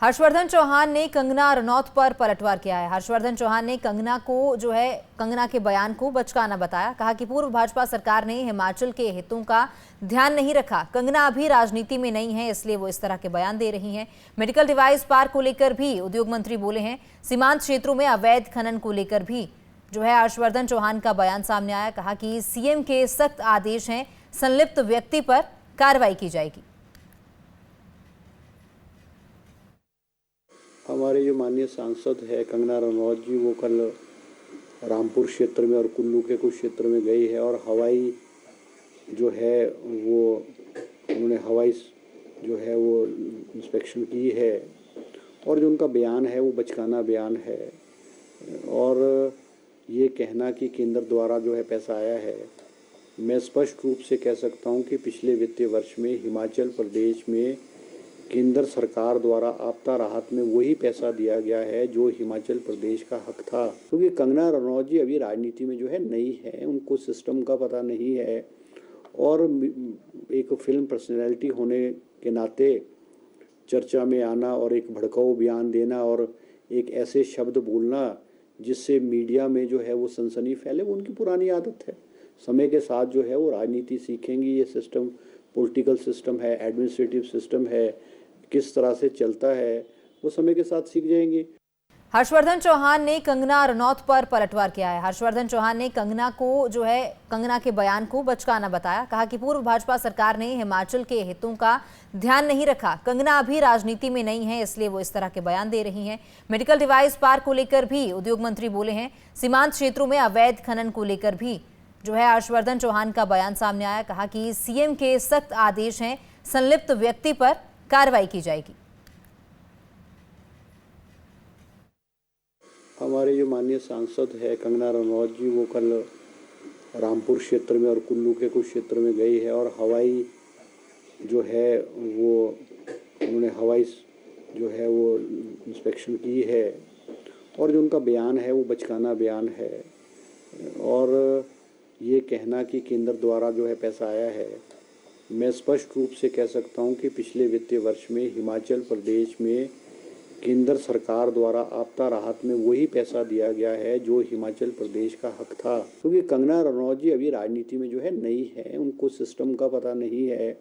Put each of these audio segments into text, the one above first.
हर्षवर्धन चौहान ने कंगना रनौत पर पलटवार किया है। हर्षवर्धन चौहान ने कंगना के बयान को बचकाना बताया। कहा कि पूर्व भाजपा सरकार ने हिमाचल के हितों का ध्यान नहीं रखा। कंगना अभी राजनीति में नहीं है, इसलिए वो इस तरह के बयान दे रही हैं। मेडिकल डिवाइस पार्क को लेकर भी उद्योग मंत्री बोले हैं। सीमांत क्षेत्रों में अवैध खनन को लेकर भी हर्षवर्धन चौहान का बयान सामने आया। कहा कि सीएम के सख्त आदेश हैं, संलिप्त व्यक्ति पर कार्रवाई की जाएगी। हमारे जो माननीय सांसद है कंगना रनौत जी, वो कल रामपुर क्षेत्र में और कुल्लू के कुछ क्षेत्र में गई है और हवाई जो है वो उन्होंने हवाई जो है वो इंस्पेक्शन की है और जो उनका बयान है वो बचकाना बयान है। और ये कहना कि केंद्र द्वारा जो है पैसा आया है, मैं स्पष्ट रूप से कह सकता हूँ कि पिछले वित्तीय वर्ष में हिमाचल प्रदेश में केंद्र सरकार द्वारा आपदा राहत में वही पैसा दिया गया है जो हिमाचल प्रदेश का हक था। क्योंकि कंगना रनौत जी अभी राजनीति में जो है नई है, उनको सिस्टम का पता नहीं है और एक फिल्म पर्सनैलिटी होने के नाते चर्चा में आना और एक भड़काऊ बयान देना और एक ऐसे शब्द बोलना जिससे मीडिया में जो है वो सनसनी फैले, वो उनकी पुरानी आदत है। समय के साथ जो है वो राजनीति सीखेंगी। ये सिस्टम पॉलिटिकल सिस्टम है, एडमिनिस्ट्रेटिव सिस्टम है, किस तरह से चलता है वो समय के साथ सीख जाएंगे। हर्षवर्धन चौहान ने कंगना रनौत पर पलटवार किया है। हर्षवर्धन चौहान ने कंगना के बयान को बचकाना बताया। कहा कि पूर्व भाजपा सरकार ने हिमाचल के हितों का ध्यान नहीं रखा। कंगना अभी राजनीति में नहीं है, इसलिए वो इस तरह के बयान दे रही हैं। मेडिकल डिवाइस पार्क को लेकर भी उद्योग मंत्री बोले हैं। सीमांत क्षेत्रों में अवैध खनन को लेकर भी हर्षवर्धन चौहान का बयान सामने आया। कहा कि सीएम के सख्त आदेश हैं, संलिप्त व्यक्ति पर कार्रवाई की जाएगी। हमारे जो माननीय सांसद है कंगना रनौत जी, वो कल रामपुर क्षेत्र में और कुल्लू के कुछ क्षेत्र में गई है और हवाई जो है वो उन्होंने हवाई जो है वो इंस्पेक्शन की है और जो उनका बयान है वो बचकाना बयान है। और ये कहना कि केंद्र द्वारा जो है पैसा आया है, मैं स्पष्ट रूप से कह सकता हूँ कि पिछले वित्तीय वर्ष में हिमाचल प्रदेश में केंद्र सरकार द्वारा आपदा राहत में वही पैसा दिया गया है जो हिमाचल प्रदेश का हक था। क्योंकि कंगना रनौत जी अभी राजनीति में जो है नई है, उनको सिस्टम का पता नहीं है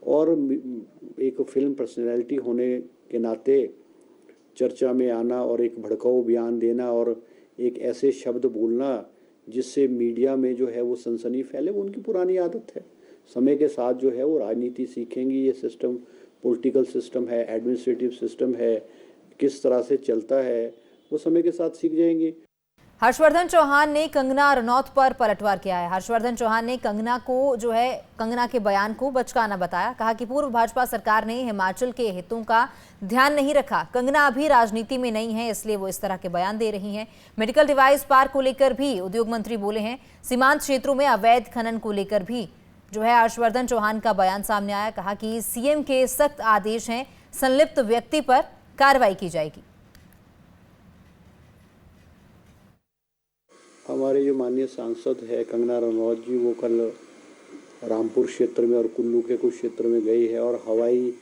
और एक फिल्म पर्सनैलिटी होने के नाते चर्चा में आना और एक भड़काऊ बयान देना और एक ऐसे शब्द बोलना जिससे मीडिया में जो है वो सनसनी फैले, वो उनकी पुरानी आदत है। समय के साथ जो है वो राजनीति सीखेंगी। ये सिस्टम पॉलिटिकल सिस्टम है, एडमिनिस्ट्रेटिव सिस्टम है, किस तरह से चलता है वो समय के साथ सीख जाएंगे। हर्षवर्धन चौहान ने कंगना रनौत पर पलटवार किया है। हर्षवर्धन चौहान ने कंगना के बयान को बचकाना बताया। कहा कि पूर्व भाजपा सरकार ने हिमाचल के हितों का ध्यान नहीं रखा। कंगना अभी राजनीति में नहीं है, इसलिए वो इस तरह के बयान दे रही हैं। मेडिकल डिवाइस पार्क को लेकर भी उद्योग मंत्री बोले हैं। सीमांत क्षेत्रों में अवैध खनन को लेकर भी हर्षवर्धन चौहान का बयान सामने आया। कहा कि सीएम के सख्त आदेश हैं, संलिप्त व्यक्ति पर कार्रवाई की जाएगी। हमारे जो माननीय सांसद है कंगना रनौत जी, वो कल रामपुर क्षेत्र में और कुल्लू के कुछ क्षेत्र में गई है और हवाई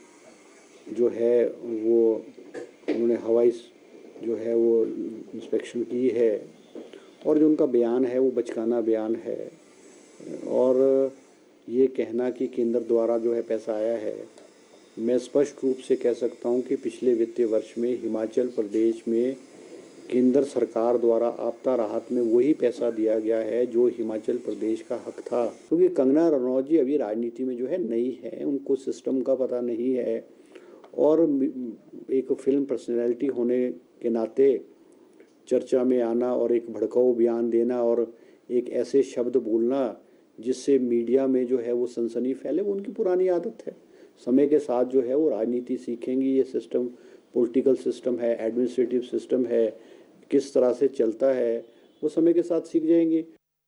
जो है वो उन्होंने हवाई जो है वो इंस्पेक्शन की है और जो उनका बयान है वो बचकाना बयान है। और ये कहना कि केंद्र द्वारा जो है पैसा आया है, मैं स्पष्ट रूप से कह सकता हूँ कि पिछले वित्तीय वर्ष में हिमाचल प्रदेश में केंद्र सरकार द्वारा आपदा राहत में वही पैसा दिया गया है जो हिमाचल प्रदेश का हक था। क्योंकि कंगना रनौत जी अभी राजनीति में जो है नई है, उनको सिस्टम का पता नहीं है और एक फिल्म पर्सनैलिटी होने के नाते चर्चा में आना और एक भड़काऊ बयान देना और एक ऐसे शब्द बोलना जिससे मीडिया में जो है वो सनसनी फैले, वो उनकी पुरानी आदत है। समय के साथ जो है वो राजनीति सीखेंगी। ये सिस्टम पॉलिटिकल सिस्टम है, एडमिनिस्ट्रेटिव सिस्टम है, किस तरह से चलता है वो समय के साथ सीख जाएंगे।